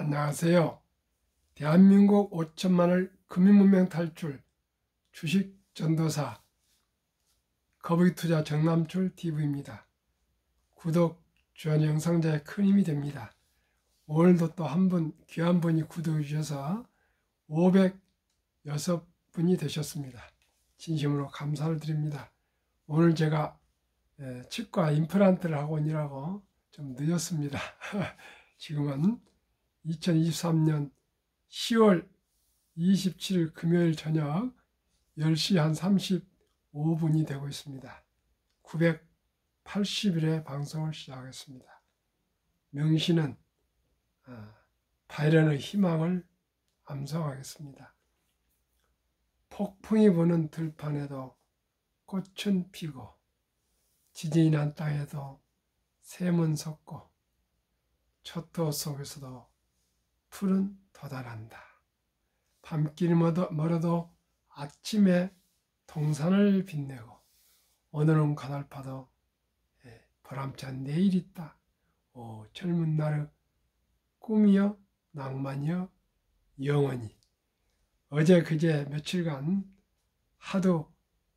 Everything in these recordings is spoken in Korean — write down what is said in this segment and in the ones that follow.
안녕하세요. 대한민국 5천만을 금융문명 탈출 주식 전도사 거북이투자 정남출 TV입니다. 구독, 좋아요 영상자에 큰 힘이 됩니다. 오늘도 또 한 분 귀한 분이 구독해 주셔서 506분이 되셨습니다. 진심으로 감사를 드립니다. 오늘 제가 치과 임플란트를 하고 오느라고 좀 늦었습니다. 지금은 2023년 10월 27일 금요일 저녁 10시 한 35분이 되고 있습니다. 980일의 방송을 시작하겠습니다. 명시는 발현의 희망을 암송하겠습니다. 폭풍이 부는 들판에도 꽃은 피고 지진이 난 땅에도 샘은 솟고 초토 속에서도 풀은 도달한다. 밤길이 멀어도 아침에 동산을 빛내고 오늘은 가달파도 보람찬 내일 있다. 오 젊은 날의 꿈이여 낭만이여 영원히. 어제 그제 며칠간 하도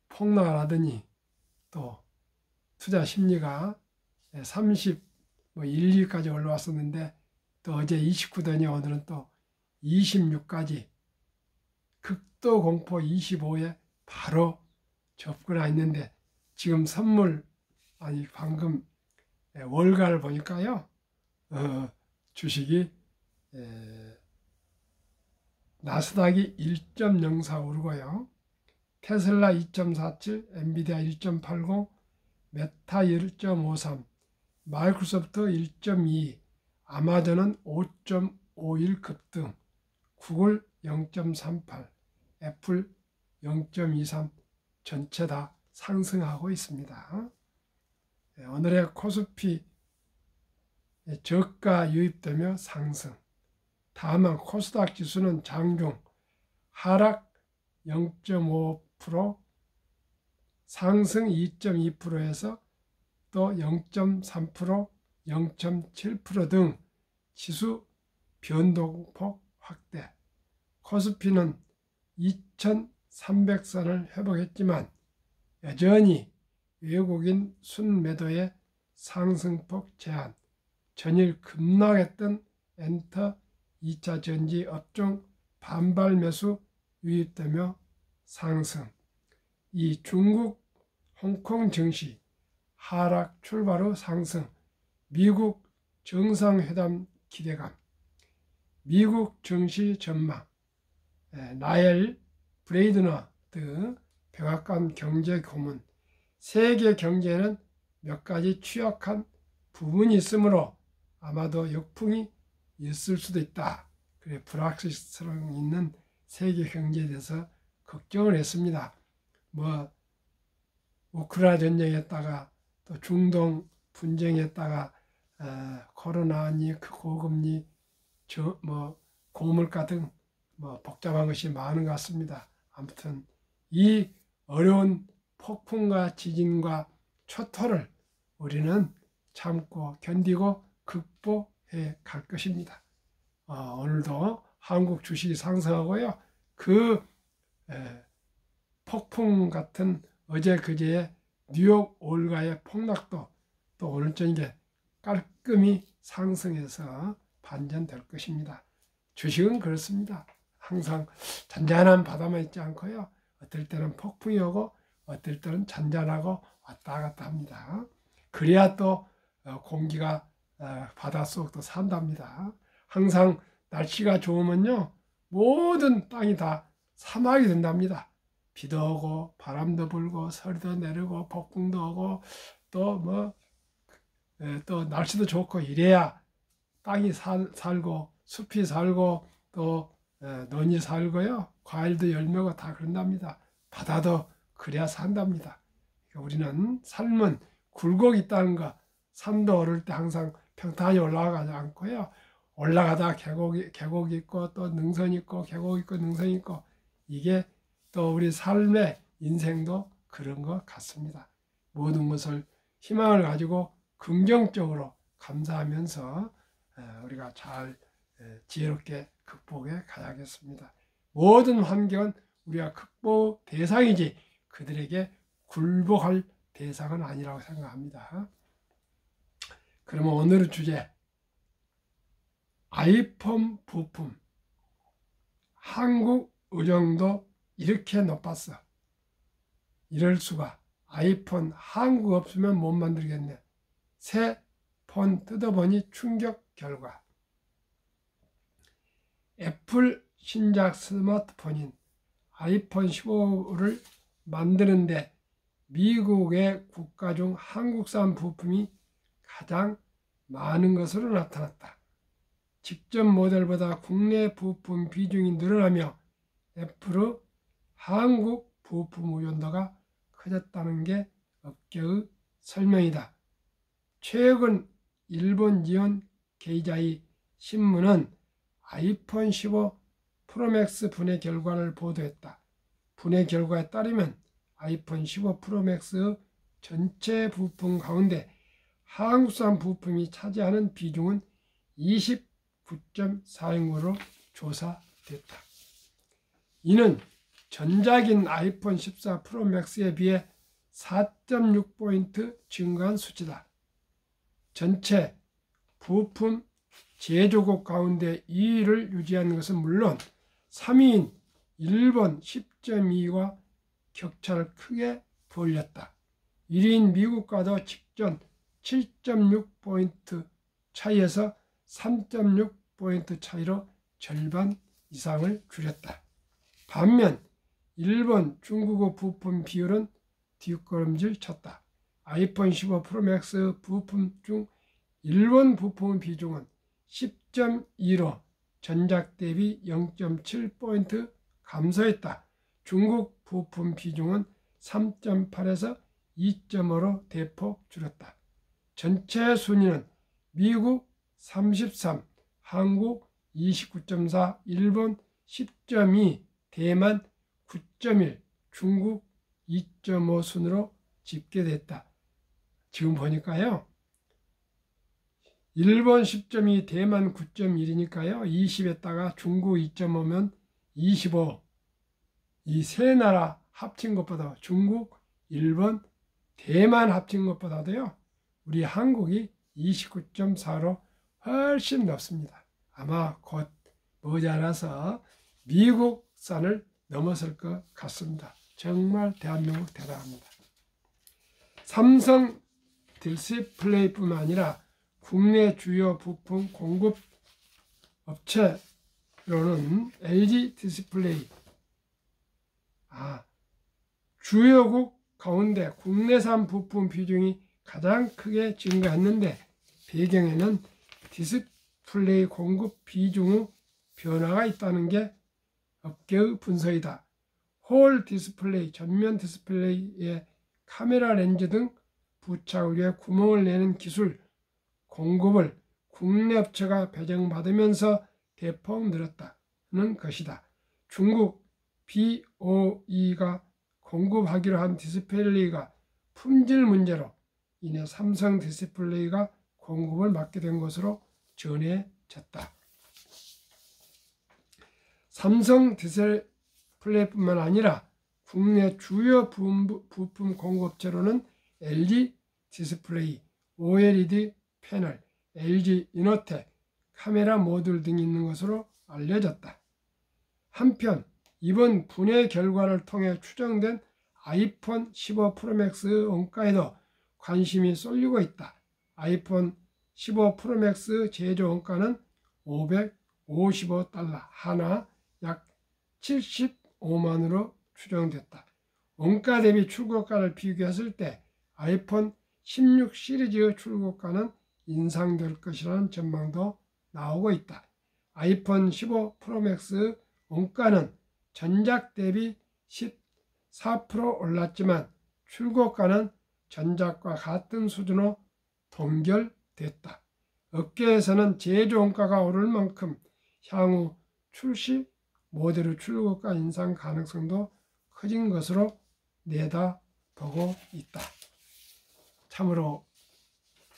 폭락을 하더니 또 투자 심리가 30, 1, 2까지 올라왔었는데 또 어제 29더니 오늘은 또 26까지 극도 공포 25에 바로 접근했는데 지금 선물 방금 월가를 보니까요 주식이 나스닥이 1.04 오르고요, 테슬라 2.47, 엔비디아 1.80, 메타 1.53, 마이크로소프트 1.2, 아마존은 5.51 급등, 구글 0.38, 애플 0.23 전체 다 상승하고 있습니다. 오늘의 코스피 저가 유입되며 상승. 다만 코스닥 지수는 장중 하락 0.5%, 상승 2.2%에서 또 0.3%, 0.7% 등 지수 변동폭 확대. 코스피는 2300선을 회복했지만 여전히 외국인 순매도의 상승폭 제한, 전일 급락했던 엔터 2차 전지 업종 반발 매수 유입되며 상승. 이 중국 홍콩 증시 하락 출발 후 상승. 미국 정상회담 기대감, 미국 증시 전망, 나엘 브레이드너 등 백악관 경제 고문, 세계 경제는 몇 가지 취약한 부분이 있으므로 아마도 역풍이 있을 수도 있다. 그래 불확실성 있는 세계 경제에 대해서 걱정을 했습니다. 우크라이나 전쟁에다가 또 중동 분쟁에다가 코로나니 고금리 고물가 등 복잡한 것이 많은 것 같습니다. 아무튼 이 어려운 폭풍과 지진과 초토를 우리는 참고 견디고 극복해 갈 것입니다. 오늘도 한국 주식이 상승하고요. 그 폭풍 같은 어제 그제의 뉴욕 올가의 폭락도 또 오늘 저녁에 깔끔히 상승해서 반전될 것입니다. 주식은 그렇습니다. 항상 잔잔한 바다만 있지 않고요. 어떨 때는 폭풍이 오고 어떨 때는 잔잔하고 왔다 갔다 합니다. 그래야 또 공기가 바닷속도 산답니다. 항상 날씨가 좋으면요 모든 땅이 다 사막이 된답니다. 비도 오고 바람도 불고 서리도 내리고 폭풍도 오고 또 날씨도 좋고 이래야 땅이 살고 숲이 살고 또 논이 살고요 과일도 열매고 다 그런답니다. 바다도 그래야 산답니다. 그러니까 우리는 삶은 굴곡이 있다는 거, 산도 오를 때 항상 평탄히 올라가지 않고요 올라가다 계곡이 있고 또 능선이 있고 계곡이 있고 능선이 있고, 이게 또 우리 삶의 인생도 그런 것 같습니다. 모든 것을 희망을 가지고 긍정적으로 감사하면서 우리가 잘 지혜롭게 극복해 가야겠습니다. 모든 환경은 우리가 극복 대상이지 그들에게 굴복할 대상은 아니라고 생각합니다. 그러면 오늘의 주제, 아이폰 부품 한국 의정도 이렇게 높았어. 이럴 수가. 아이폰 한국 없으면 못 만들겠네. 새 폰 뜯어보니 충격 결과. 애플 신작 스마트폰인 아이폰 15를 만드는데 미국의 국가 중 한국산 부품이 가장 많은 것으로 나타났다. 직전 모델보다 국내 부품 비중이 늘어나며 애플의 한국 부품 의존도가 커졌다는 게 업계의 설명이다. 최근 일본 지온 게이자이 신문은 아이폰 15 프로맥스 분해 결과를 보도했다. 분해 결과에 따르면 아이폰 15 프로맥스의 전체 부품 가운데 한국산 부품이 차지하는 비중은 29.4%로 조사됐다. 이는 전작인 아이폰 14 프로맥스에 비해 4.6포인트 증가한 수치다. 전체 부품 제조국 가운데 2위를 유지한 것은 물론 3위인 일본 10.2와 격차를 크게 벌렸다. 1위인 미국과도 직전 7.6포인트 차이에서 3.6포인트 차이로 절반 이상을 줄였다. 반면 일본, 중국의 부품 비율은 뒷걸음질 쳤다. 아이폰 15 프로맥스 부품 중 일본 부품 비중은 10.2로 전작 대비 0.7포인트 감소했다. 중국 부품 비중은 3.8에서 2.5로 대폭 줄었다. 전체 순위는 미국 33, 한국 29.4, 일본 10.2, 대만 9.1, 중국 2.5 순으로 집계됐다. 지금 보니까요. 일본 10.2, 대만 9.1이니까요. 20에다가 중국 2.5면 25. 이 세 나라 합친 것보다 중국, 일본, 대만 합친 것보다도요. 우리 한국이 29.4로 훨씬 높습니다. 아마 곧 머지않아서 미국산을 넘어설 것 같습니다. 정말 대한민국 대단합니다. 삼성 디스플레이뿐만 아니라 국내 주요 부품 공급 업체로는 LG 디스플레이, 주요국 가운데 국내산 부품 비중이 가장 크게 증가했는데 배경에는 디스플레이 공급 비중의 변화가 있다는 게 업계의 분석이다. 홀 디스플레이, 전면 디스플레이에 카메라 렌즈 등 부착을 위해 구멍을 내는 기술 공급을 국내 업체가 배정받으면서 대폭 늘었다는 것이다. 중국 BOE가 공급하기로 한 디스플레이가 품질 문제로 인해 삼성 디스플레이가 공급을 맡게 된 것으로 전해졌다. 삼성 디스플레이뿐만 아니라 국내 주요 부품 공급업체로는 LG 디스플레이, OLED 패널, LG 이노텍, 카메라 모듈 등이 있는 것으로 알려졌다. 한편 이번 분해 결과를 통해 추정된 아이폰 15 프로맥스 원가에도 관심이 쏠리고 있다. 아이폰 15 프로맥스 제조 원가는 $555 하나, 약 75만원으로 추정됐다. 원가 대비 출고가를 비교했을 때 아이폰 16 시리즈의 출고가는 인상될 것이라는 전망도 나오고 있다. 아이폰 15 프로맥스 원가는 전작 대비 14% 올랐지만 출고가는 전작과 같은 수준으로 동결됐다. 업계에서는 제조 원가가 오를 만큼 향후 출시 모델의 출고가 인상 가능성도 커진 것으로 내다보고 있다. 참으로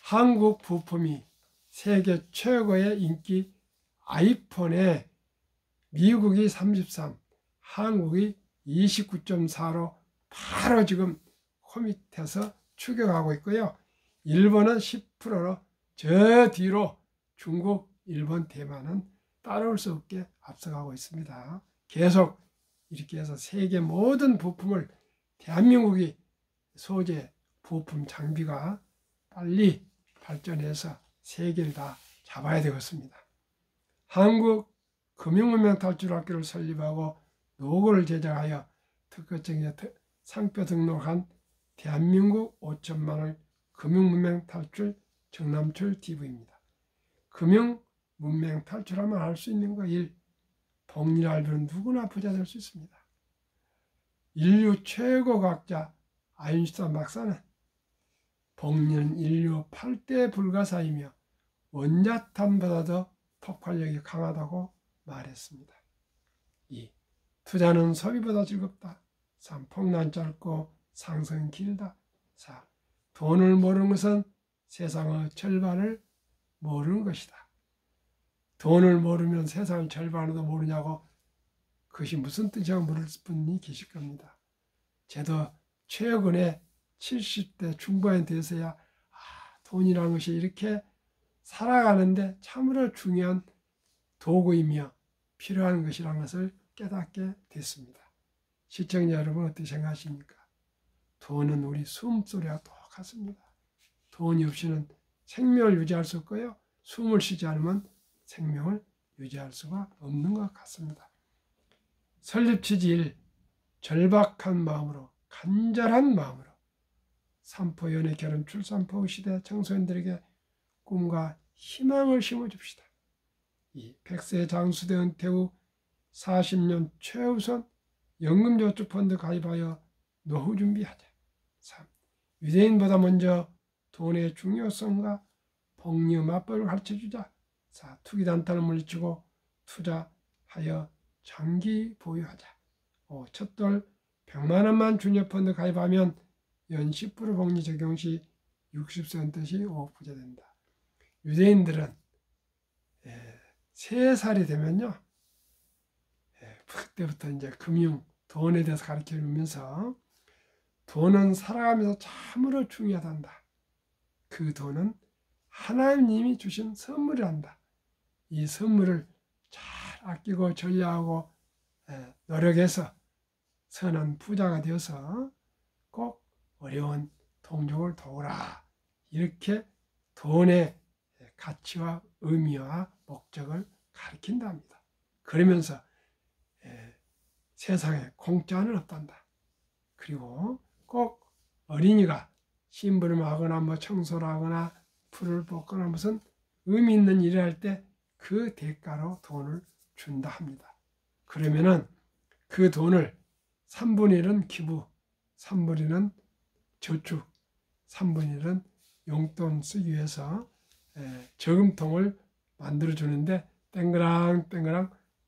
한국 부품이 세계 최고의 인기 아이폰에 미국이 33, 한국이 29.4로 바로 지금 코밑에서 추격하고 있고요. 일본은 10%로 저 뒤로 중국, 일본, 대만은 따라올 수 없게 앞서가고 있습니다. 계속 이렇게 해서 세계 모든 부품을 대한민국이 소재, 부품, 장비가 빨리 발전해서 세계를 다 잡아야 되겠습니다. 한국 금융문명탈출학교를 설립하고 노고를 제작하여 특허청에 상표 등록한 대한민국 5천만을 금융문명탈출 정남출 TV입니다. 금융문명 탈출하면 할 수 있는 거 1. 복리를 알면 누구나 부자 될 수 있습니다. 인류 최고 과학자 아인슈타인 박사는 복리는 인류 8대 불가사이며 원자탄보다도 폭발력이 강하다고 말했습니다. 2. 투자는 소비보다 즐겁다. 3. 폭난 짧고 상승은 길다. 4. 돈을 모르는 것은 세상의 절반을 모르는 것이다. 돈을 모르면 세상의 절반도 모르냐고 그것이 무슨 뜻이냐고 물을 분이 계실 겁니다. 저도 최근에 70대 중반에 돼서야 돈이라는 것이 이렇게 살아가는데 참으로 중요한 도구이며 필요한 것이라는 것을 깨닫게 됐습니다. 시청자 여러분 어떻게 생각하십니까? 돈은 우리 숨소리와 똑같습니다. 돈이 없이는 생명을 유지할 수 없고요. 숨을 쉬지 않으면 생명을 유지할 수가 없는 것 같습니다. 설립 취지 1. 절박한 마음으로 간절한 마음으로 산포 연애 결혼 출산포 시대 청소년들에게 꿈과 희망을 심어줍시다. 2. 100세 장수대 은퇴 후 40년 최우선 연금저축펀드 가입하여 노후 준비하자. 3. 유대인보다 먼저 돈의 중요성과 복리 맞벌을 가르쳐주자. 4. 투기단타를 물리치고 투자하여 장기 보유하자. 5. 첫돌 100만 원만 주녀펀드 가입하면 연 10% 복리 적용 시 60세 시 5억 부자 된다. 유대인들은 3살이 되면요. 그때부터 이제 금융, 돈에 대해서 가르쳐 주면서 돈은 살아가면서 참으로 중요하단다. 그 돈은 하나님이 주신 선물이란다. 이 선물을 잘 아끼고 전략하고 노력해서 선한 부자가 되어서 꼭 어려운 동족을 도우라. 이렇게 돈의 가치와 의미와 목적을 가르친답니다. 그러면서 세상에 공짜는 없단다. 그리고 꼭 어린이가 심부름하거나 뭐 청소를 하거나 풀을 뽑거나 무슨 의미 있는 일을 할 때 그 대가로 돈을 준다 합니다. 그러면은 그 돈을 3분의 1은 기부, 3분의 1은 저축, 3분의 1은 용돈 쓰기 위해서 저금통을 만들어 주는데 땡그랑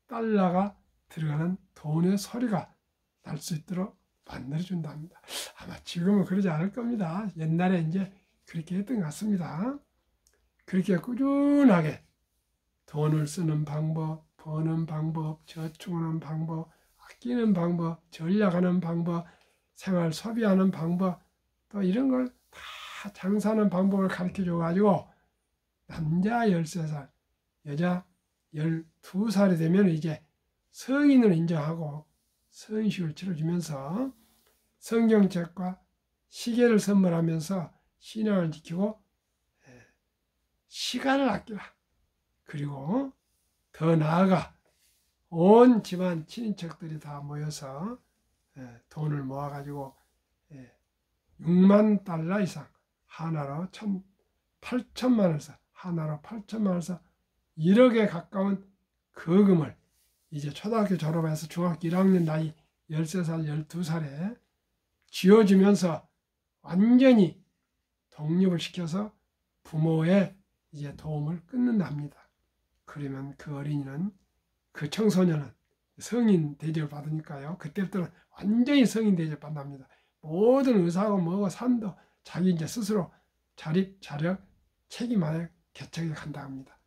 달러가 들어가는 돈의 소리가 날 수 있도록 만들어 준답니다. 아마 지금은 그러지 않을 겁니다. 옛날에 이제 그렇게 했던 것 같습니다. 그렇게 꾸준하게 돈을 쓰는 방법, 버는 방법, 저축하는 방법, 아끼는 방법, 전략하는 방법, 생활 소비하는 방법, 또 이런 걸 다 장사하는 방법을 가르쳐 줘가지고 남자 13살, 여자 12살이 되면 이제 성인을 인정하고 성식을 치러주면서 성경책과 시계를 선물하면서 신앙을 지키고 시간을 아끼라. 그리고 더 나아가 온 집안 친인척들이 다 모여서 돈을 모아가지고 6만 달러 이상 하나로 8천만 원에서 하나로 8천만 원에서 1억에 가까운 거금을 이제 초등학교 졸업해서 중학교 1학년 나이 13살, 12살에 쥐어주면서 완전히 독립을 시켜서 부모의 이제 도움을 끊는답니다. 그러면 그 어린이는, 그 청소년은 성인 대접을 받으니까요. 그때부터는 완전히 성인 대접 받답니다. 모든 의사하고 뭐고 산도 자기 이제 스스로 자립, 자력, 책임하여 개척해 간다 합니다.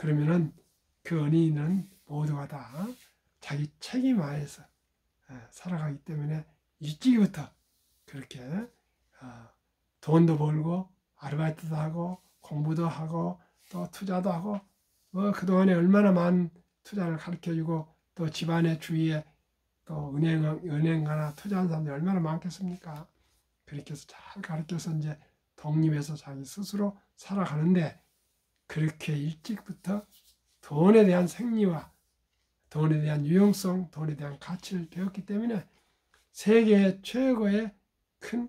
그러면은 그 어린이는 모두가 다 자기 책임 하에서 살아가기 때문에 일찍부터 그렇게 돈도 벌고 아르바이트도 하고 공부도 하고 또 투자도 하고 뭐 그동안에 얼마나 많은 투자를 가르쳐주고 또 집안의 주위에 또 은행가나 투자하는 사람들이 얼마나 많겠습니까? 그렇게 해서 잘 가르쳐서 이제 독립해서 자기 스스로 살아가는데 그렇게 일찍부터 돈에 대한 생리와 돈에 대한 유용성, 돈에 대한 가치를 배웠기 때문에 세계 최고의 큰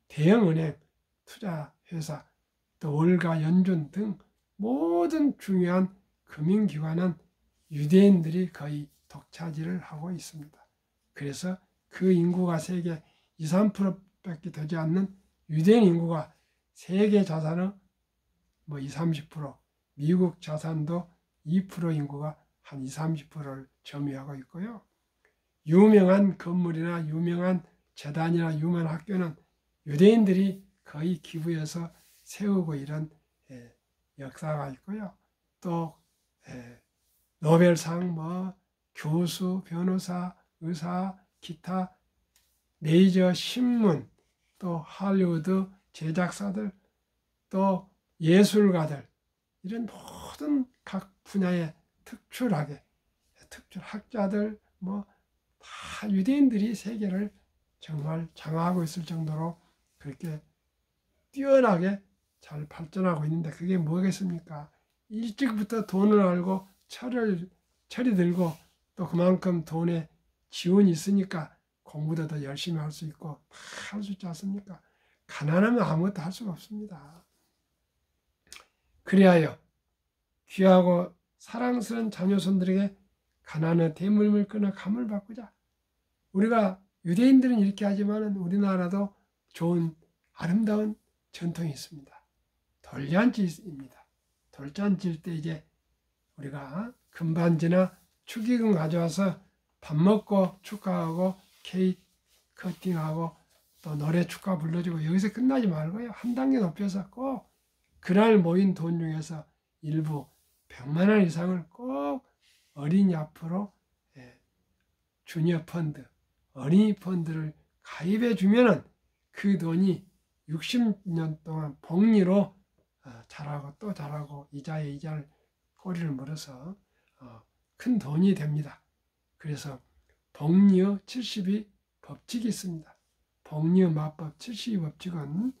대형 은행, 투자회사, 또 월가, 연준 등 모든 중요한 금융기관은 유대인들이 거의 독차지를 하고 있습니다. 그래서 그 인구가 세계 2, 3%밖에 되지 않는 유대인 인구가 세계 자산의 뭐 20, 30%, 미국 자산도 2% 인구가 한 20, 30%를 점유하고 있고요. 유명한 건물이나 유명한 재단이나 유명한 학교는 유대인들이 거의 기부해서 세우고 이런 역사가 있고요. 또 노벨상, 뭐 교수, 변호사, 의사, 기타 메이저 신문, 또 할리우드 제작사들, 또 예술가들 이런 모든 각 분야에 특출하게 특출 학자들 뭐 다 유대인들이 세계를 정말 장악하고 있을 정도로 그렇게 뛰어나게 잘 발전하고 있는데 그게 뭐겠습니까? 일찍부터 돈을 알고 철이 들고 또 그만큼 돈에 지원이 있으니까 공부도 더 열심히 할 수 있고 다 할 수 있지 않습니까? 가난하면 아무것도 할 수가 없습니다. 그리하여 귀하고 사랑스러운 자녀손들에게 가난의 대물림을 끊어 감을 바꾸자. 우리가 유대인들은 이렇게 하지만 우리나라도 좋은 아름다운 전통이 있습니다. 돌잔치입니다. 돌잔치일 때 이제 우리가 금반지나 축의금 가져와서 밥 먹고 축하하고 케이크 커팅하고 또 노래 축하 불러주고 여기서 끝나지 말고요. 한 단계 높여서 꼭 그날 모인 돈 중에서 일부 100만 원 이상을 꼭 어린이 앞으로 주니어 펀드, 어린이 펀드를 가입해 주면은 그 돈이 60년 동안 복리로 자라고 또 자라고 이자에 이자를 꼬리를 물어서 큰 돈이 됩니다. 그래서 복리의 70이 법칙이 있습니다. 복리의 마법 70이 법칙은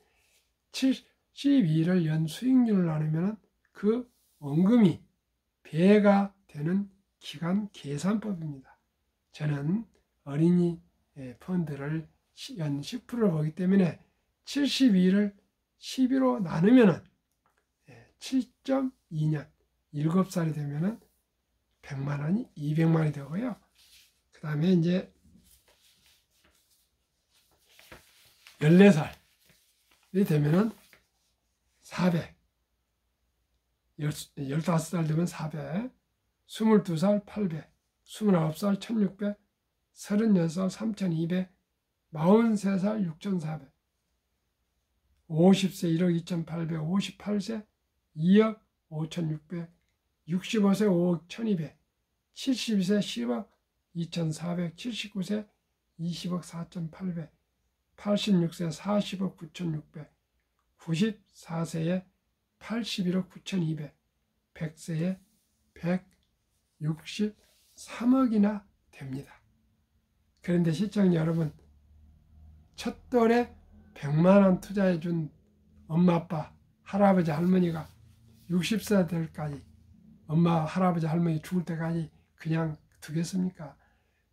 72를 연 수익률을 나누면 그 원금이 배가 되는 기간 계산법입니다. 저는 어린이 펀드를 연 10%를 보기 때문에 72를 12로 나누면 7.2년 7살이 되면 100만 원이 200만 원이 되고요. 그 다음에 이제 14살이 되면 400, 15살 되면 400, 22살 800, 29살 1600, 36살 3200, 43살 6400, 50세 1억 2800, 58세 2억 5600, 65세 5억 1200, 70세 10억 2400, 79세 20억 4800, 86세 40억 9600, 94세에 81억 9200, 100세에 163억이나 됩니다. 그런데 시청자 여러분, 첫 돌에 100만 원 투자해 준 엄마, 아빠, 할아버지, 할머니가 60세 될 때까지 엄마, 할아버지, 할머니 죽을 때까지 그냥 두겠습니까?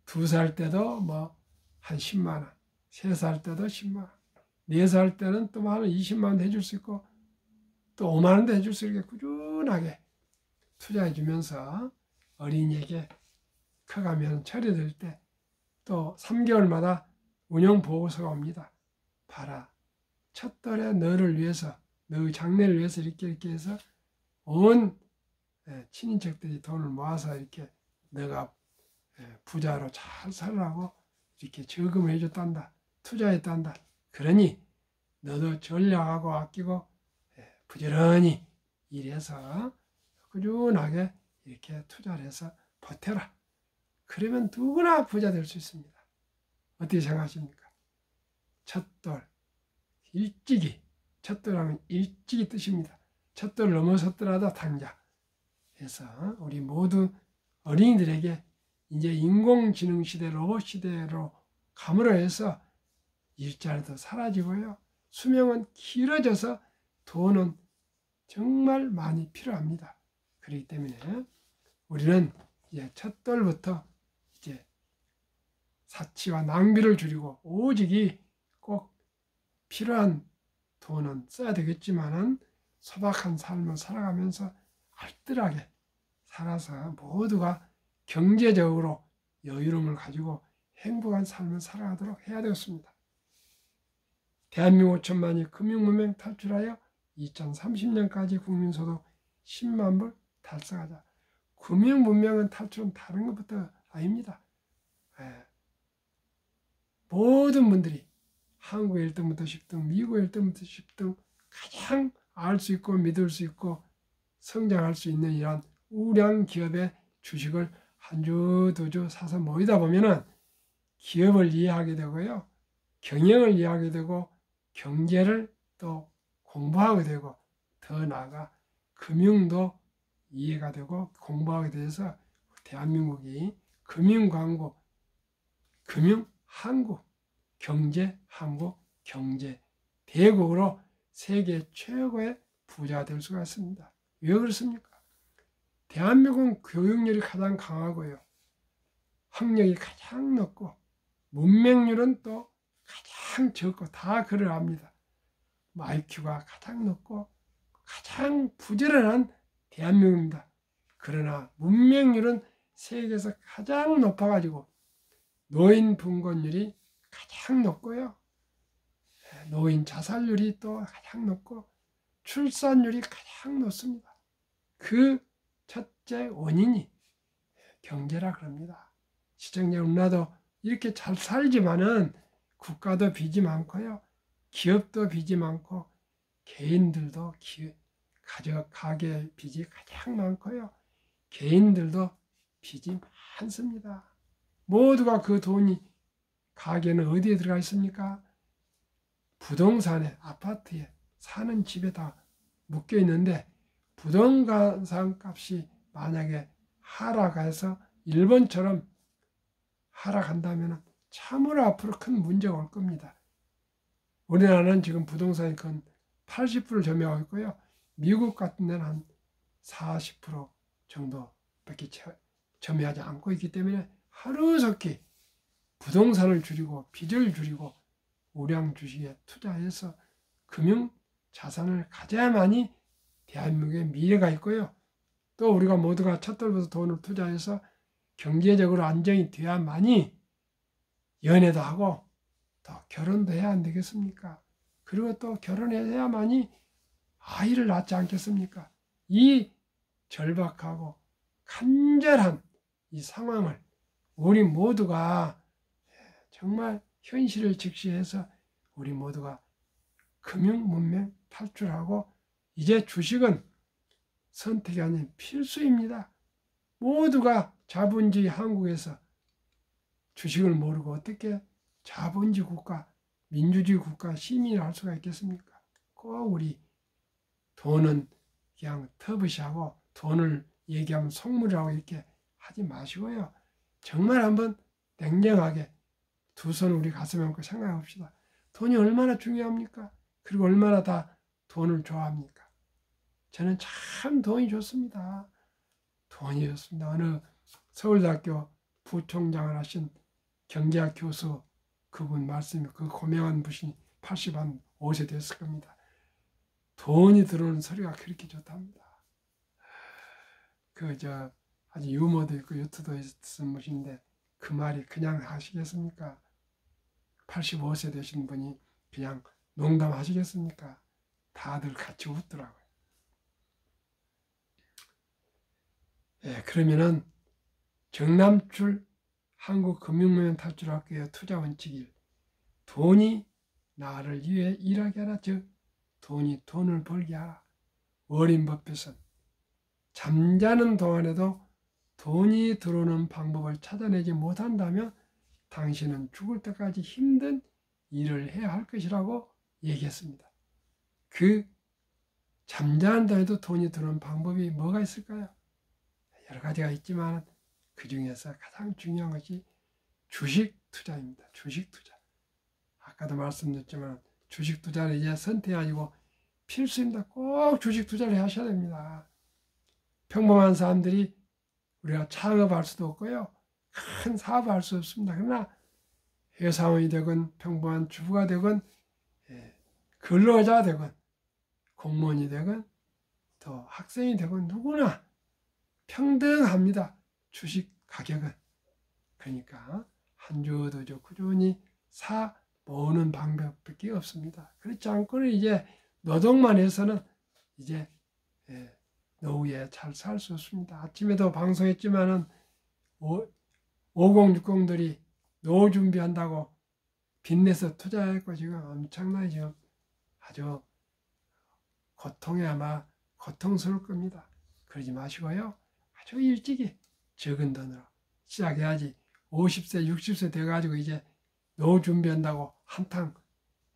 2살 때도 뭐 한 10만 원, 3살 때도 10만 원, 4살 때는 또 한 20만 원 해줄 수 있고 또 5만 원도 해줄 수 있게 꾸준하게 투자해 주면서 어린이에게 커가면 철이 들 때 또 3개월마다 운영 보고서가 옵니다. 봐라, 첫돌에 너를 위해서, 너의 장래를 위해서 이렇게 해서 온 친인척들이 돈을 모아서 이렇게 너가 부자로 잘 살라고 이렇게 저금을 해줬단다, 투자했단다. 그러니 너도 전략하고 아끼고 부지런히 일해서 꾸준하게 이렇게 투자를 해서 버텨라. 그러면 누구나 부자 될 수 있습니다. 어떻게 생각하십니까? 첫돌, 일찍이, 첫돌하면 일찍이 뜻입니다. 첫돌을 넘어섰더라도 당자. 그래서 우리 모두 어린이들에게 이제 인공지능 시대, 로봇 시대로 감으로 해서 일자리도 사라지고요. 수명은 길어져서 돈은 정말 많이 필요합니다. 그렇기 때문에 우리는 이제 첫돌부터 이제 사치와 낭비를 줄이고 오직이 꼭 필요한 돈은 써야 되겠지만은 소박한 삶을 살아가면서 알뜰하게 살아서 모두가 경제적으로 여유로움을 가지고 행복한 삶을 살아가도록 해야 되겠습니다. 대한민국 5천만이 금융문명 탈출하여 2030년까지 국민소득 10만 불 달성하자. 금융문명은 탈출은 다른 것부터 아닙니다. 모든 분들이 한국의 1등부터 10등, 미국의 1등부터 10등 가장 알 수 있고 믿을 수 있고 성장할 수 있는 이러한 우량 기업의 주식을 한 주, 두 주 사서 모이다 보면은 기업을 이해하게 되고요. 경영을 이해하게 되고 경제를 또 공부하게 되고 더 나아가 금융도 이해가 되고 공부하게 돼서 대한민국이 금융강국, 금융한국, 경제한국, 경제대국으로 세계 최고의 부자가 될 수가 있습니다. 왜 그렇습니까? 대한민국은 교육열이 가장 강하고요. 학력이 가장 높고 문맹률은 또 가장 적고 다 그를 압니다. IQ가 가장 높고 가장 부지런한 대한민국입니다. 그러나 문맹률은 세계에서 가장 높아가지고 노인 빈곤율이 가장 높고요. 노인 자살률이 또 가장 높고 출산율이 가장 높습니다. 그 첫째 원인이 경제라 그럽니다. 시청자 누나도 이렇게 잘 살지만은 국가도 빚이 많고요. 기업도 빚이 많고 개인들도 가게 빚이 가장 많고요. 개인들도 빚이 많습니다. 모두가 그 돈이 가게는 어디에 들어가 있습니까? 부동산에, 아파트에, 사는 집에 다 묶여 있는데 부동산 값이 만약에 하락해서 일본처럼 하락한다면 참으로 앞으로 큰 문제가 올 겁니다. 우리나라는 지금 부동산이 근 80%를 점유하고 있고요. 미국 같은 데는 한 40% 정도밖에 점유하지 않고 있기 때문에 하루속히 부동산을 줄이고 빚을 줄이고 우량 주식에 투자해서 금융 자산을 가져야만이 대한민국의 미래가 있고요. 또 우리가 모두가 첫돌부터 돈을 투자해서 경제적으로 안정이 돼야만이 연애도 하고 또 결혼도 해야 안 되겠습니까? 그리고 또 결혼해야만이 아이를 낳지 않겠습니까? 이 절박하고 간절한 이 상황을 우리 모두가 정말 현실을 직시해서 우리 모두가 금융문명 탈출하고 이제 주식은 선택이 아닌 필수입니다. 모두가 자본주의 한국에서 주식을 모르고 어떻게 자본주의 국가, 민주주의 국가 시민을 할 수가 있겠습니까? 꼭 우리 돈은 그냥 터부시하고 돈을 얘기하면 속물이라고 이렇게 하지 마시고요. 정말 한번 냉정하게 두 손 우리 가슴에 얹고 생각해 봅시다. 돈이 얼마나 중요합니까? 그리고 얼마나 다 돈을 좋아합니까? 저는 참 돈이 좋습니다. 돈이 좋습니다. 어느 서울대학교 부총장을 하신 경제학 교수 그분 말씀이 그 고명한 분이 85세 됐을 겁니다. 돈이 들어오는 소리가 그렇게 좋답니다. 아주 유머도 있고 유튜도 있은 분인데 그 말이 그냥 하시겠습니까? 85세 되신 분이 그냥 농담하시겠습니까? 다들 같이 웃더라고요. 그러면은 정남출 한국금융문명 탈출학교의 투자 원칙 1. 돈이 나를 위해 일하게 하라. 즉 돈이 돈을 벌게 하라. 워렌 버핏은 잠자는 동안에도 돈이 들어오는 방법을 찾아내지 못한다면 당신은 죽을 때까지 힘든 일을 해야 할 것이라고 얘기했습니다. 그 잠자는 동안에도 돈이 들어오는 방법이 뭐가 있을까요? 여러 가지가 있지만 그 중에서 가장 중요한 것이 주식 투자입니다. 주식 투자. 아까도 말씀드렸지만 주식 투자는 이제 선택이 아니고 필수입니다. 꼭 주식 투자를 하셔야 됩니다. 평범한 사람들이 우리가 창업할 수도 없고요. 큰 사업을 할 수 없습니다. 그러나 회사원이 되건 평범한 주부가 되건 근로자가 되건 공무원이 되건 또 학생이 되건 누구나 평등합니다. 주식 가격은. 그러니까 한 주 두 주 꾸준히 사 모으는 방법밖에 없습니다. 그렇지 않고는 이제 노동만 해서는 이제 노후에 잘 살 수 없습니다. 아침에도 방송했지만은 5060들이 노후 준비한다고 빚내서 투자했고 지금 엄청나게 지금 아주 고통에 아마 고통스러울 겁니다. 그러지 마시고요. 아주 일찍이 적은 돈으로 시작해야지 50세, 60세 돼가지고 이제 노후 준비한다고 한탕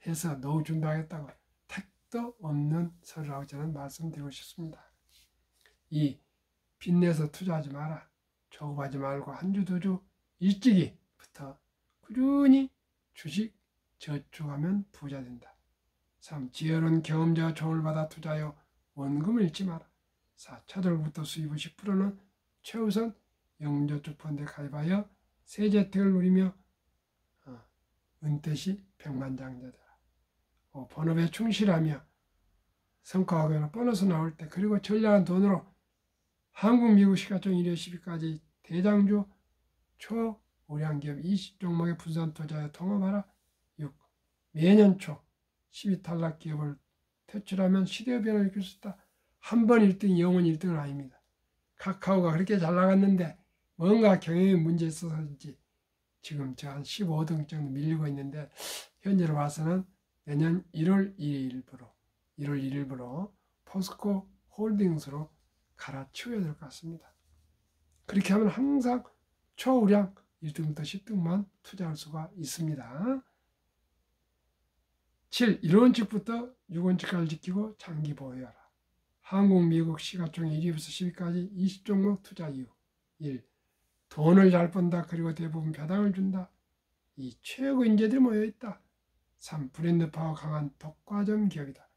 해서 노후 준비하겠다고 택도 없는 소리라고 저는 말씀드리고 싶습니다. 이 빚내서 투자하지 마라. 조급하지 말고 한 주, 두 주 일찍이부터 꾸준히 주식 저축하면 부자 된다. 3. 지혜로운 경험자와 조언을 받아 투자하여 원금을 잃지 마라. 4. 차돌부터 수입의 10%는 최우선 영저축펀드에 가입하여 세제혜택을 누리며 은퇴 시 백만장자다. 5. 본업에 충실하며 성과하거나 보너스 나올 때 그리고 전량한 돈으로 한국, 미국 시가총 1회 10위까지 대장주 초우량기업 20종목의 분산 투자에 통합하라. 6. 매년 초 10위 탈락 기업을 퇴출하면 시대의 변화를 일으킬 수 있다. 한 번 1등이 영원 1등은 아닙니다. 카카오가 그렇게 잘 나갔는데 뭔가 경영에 문제 있어서인지 지금 저 한 15등 정도 밀리고 있는데 현재로 봐서는 내년 1월 1일부로 포스코 홀딩스로 갈아치워야 될 것 같습니다. 그렇게 하면 항상 초우량 1등부터 10등만 투자할 수가 있습니다. 7. 1원칙부터 6원칙까지 지키고 장기 보유하라. 한국, 미국 시가총 1위부터 10위까지 20종목 투자 이유. 1. 돈을 잘 번다. 그리고 대부분 배당을 준다. 2. 최고 인재들이 모여있다. 3. 브랜드 파워 강한 독과점 기업이다.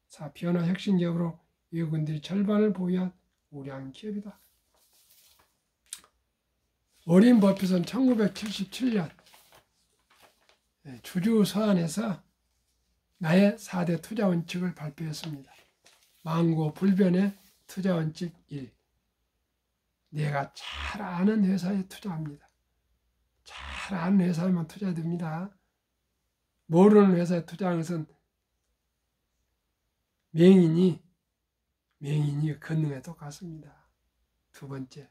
4. 변화 혁신 기업으로 외국인들이 절반을 보유한 우량 기업이다. 워렌 버핏은 1977년 주주 서한에서 나의 4대 투자 원칙을 발표했습니다. 망고 불변의 투자 원칙 1. 내가 잘 아는 회사에 투자합니다. 잘 아는 회사에만 투자해야 됩니다. 모르는 회사에 투자하는 것은 맹인이 걷는 게 똑같습니다. 두 번째,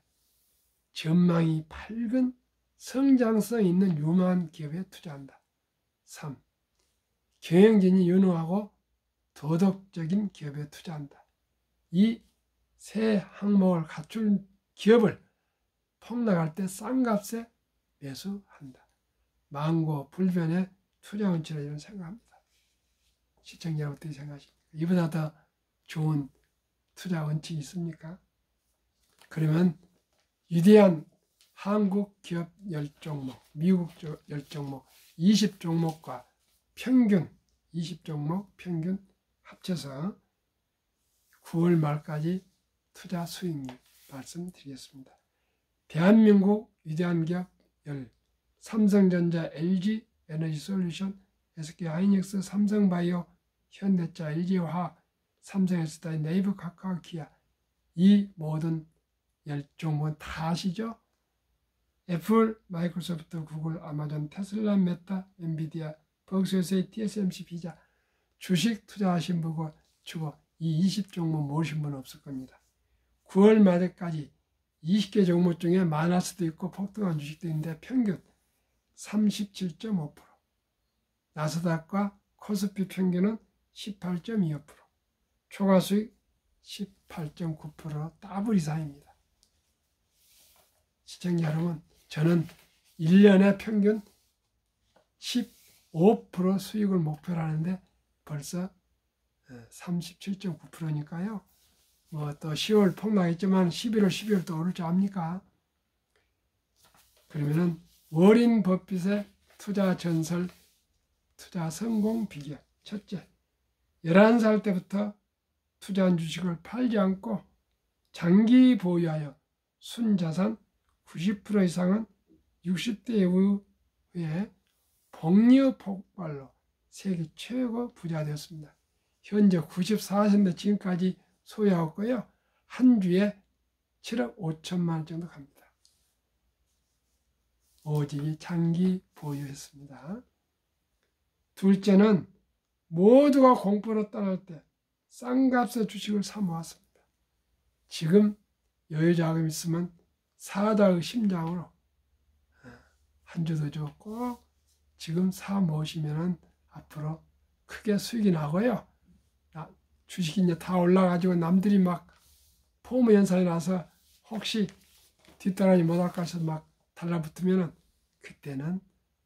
전망이 밝은 성장성 있는 유망한 기업에 투자한다. 3. 경영진이 유능하고 도덕적인 기업에 투자한다. 이 세 항목을 갖춘 기업을 폭락할 때 싼 값에 매수한다. 망고 불변의 투자 원칙을 이런 생각합니다. 시청자 어떻게 생각하십니까? 이보다 더 좋은 투자 원칙이 있습니까? 그러면 위대한 한국 기업 10종목, 미국 10종목, 20종목과 평균 20종목 평균 합쳐서 9월 말까지 투자 수익률 말씀드리겠습니다. 대한민국 위대한 기업 10, 삼성전자, LG 에너지솔루션, SK하이닉스, 삼성바이오, 현대차, LG화학, 삼성에스타일, 네이버, 카카오, 기아, 이 모든 10종목은 다 아시죠? 애플, 마이크로소프트, 구글, 아마존, 테슬라, 메타, 엔비디아, 벅스웨이, TSMC, 비자, 주식 투자하신 분과 주고 이 20종목 모르신 분은 없을 겁니다. 9월 말까지 20개 종목 중에 많을 수도 있고 폭등한 주식도 있는데 평균 37.5%, 나스닥과 코스피 평균은 18.25%, 초과수익 18.9% 더블 이상입니다. 시청자 여러분, 저는 1년에 평균 15% 수익을 목표로 하는데 벌써 37.9%니까요. 뭐 또 10월 폭락했지만 11월, 12월 또 오를 줄 압니까? 그러면은 워린 버핏의 투자 전설, 투자 성공 비결. 첫째, 11살 때부터 투자한 주식을 팔지 않고 장기 보유하여 순자산 90% 이상은 60대 이후에 복리 폭발로 세계 최고 부자 되었습니다. 현재 94세인데 지금까지 소유하고요. 한 주에 7억 5천만 원 정도 갑니다. 오직 장기 보유했습니다. 둘째는 모두가 공포로 떠날 때 싼 값의 주식을 사 모았습니다. 지금 여유 자금 있으면 사자의 심장으로 한 주 더 주고 꼭 지금 사 모으시면 앞으로 크게 수익이 나고요. 주식이 이제 다 올라가지고 남들이 막 포모 현상이 나서 혹시 뒷따라지 못할까 해서 막 달라붙으면 그때는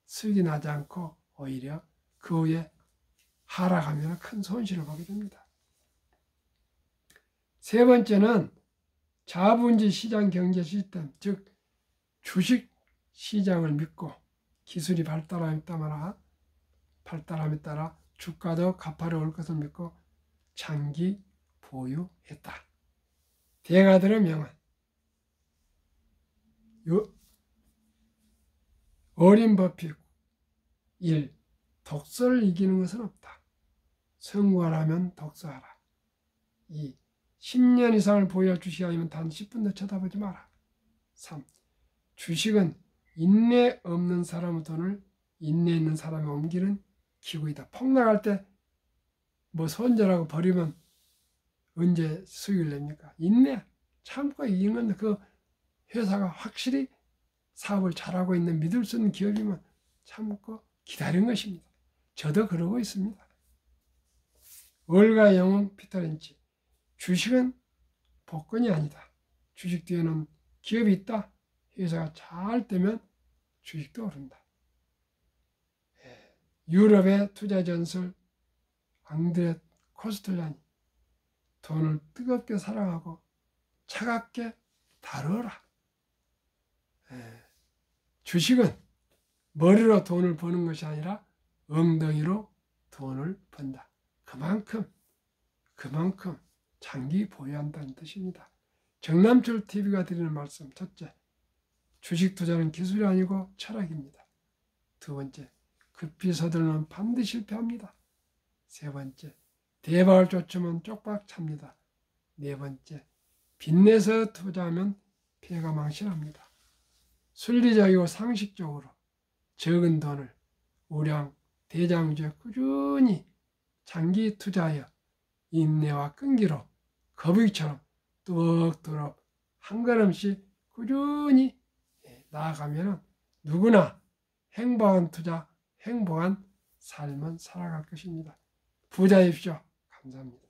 수익이 나지 않고 오히려 그 후에 하락하면 큰 손실을 보게 됩니다. 세 번째는 자본주의 시장 경제 시스템, 즉 주식 시장을 믿고 기술이 발달함에 따라 주가도 가파르게 올 것을 믿고 장기 보유했다. 대가들의 명언. 워린 버핏 1. 독서를 이기는 것은 없다. 성공하려면 독서하라. 2. 10년 이상을 보유할 주식이 아니면 단 10분도 쳐다보지 마라. 3. 주식은 인내 없는 사람의 돈을 인내 있는 사람이 옮기는 기구이다. 폭락할 때 뭐 손절하고 버리면 언제 수익을 냅니까? 인내, 참고 이기는 건데 그 회사가 확실히 사업을 잘하고 있는 믿을 수 있는 기업이면 참고 기다린 것입니다. 저도 그러고 있습니다. 월가의 영웅 피터 린치. 주식은 복권이 아니다. 주식 뒤에는 기업이 있다. 회사가 잘 되면 주식도 오른다. 유럽의 투자 전설 앙드레 코스톨란이 돈을 뜨겁게 사랑하고 차갑게 다루어라. 주식은 머리로 돈을 버는 것이 아니라 엉덩이로 돈을 번다. 그만큼 장기 보유한다는 뜻입니다. 정남철 TV가 드리는 말씀. 첫째, 주식 투자는 기술이 아니고 철학입니다. 두 번째, 급히 서두르면 반드시 실패합니다. 세 번째, 대박을 쫓으면 쪽박 찹니다. 네 번째, 빚내서 투자하면 피해가 망신합니다. 순리적이고 상식적으로 적은 돈을 우량, 대장주에 꾸준히 장기 투자하여 인내와 끈기로 거북이처럼 뚝뚝 한 걸음씩 꾸준히 나아가면 누구나 행복한 투자, 행복한 삶은 살아갈 것입니다. 부자십시오. 감사합니다.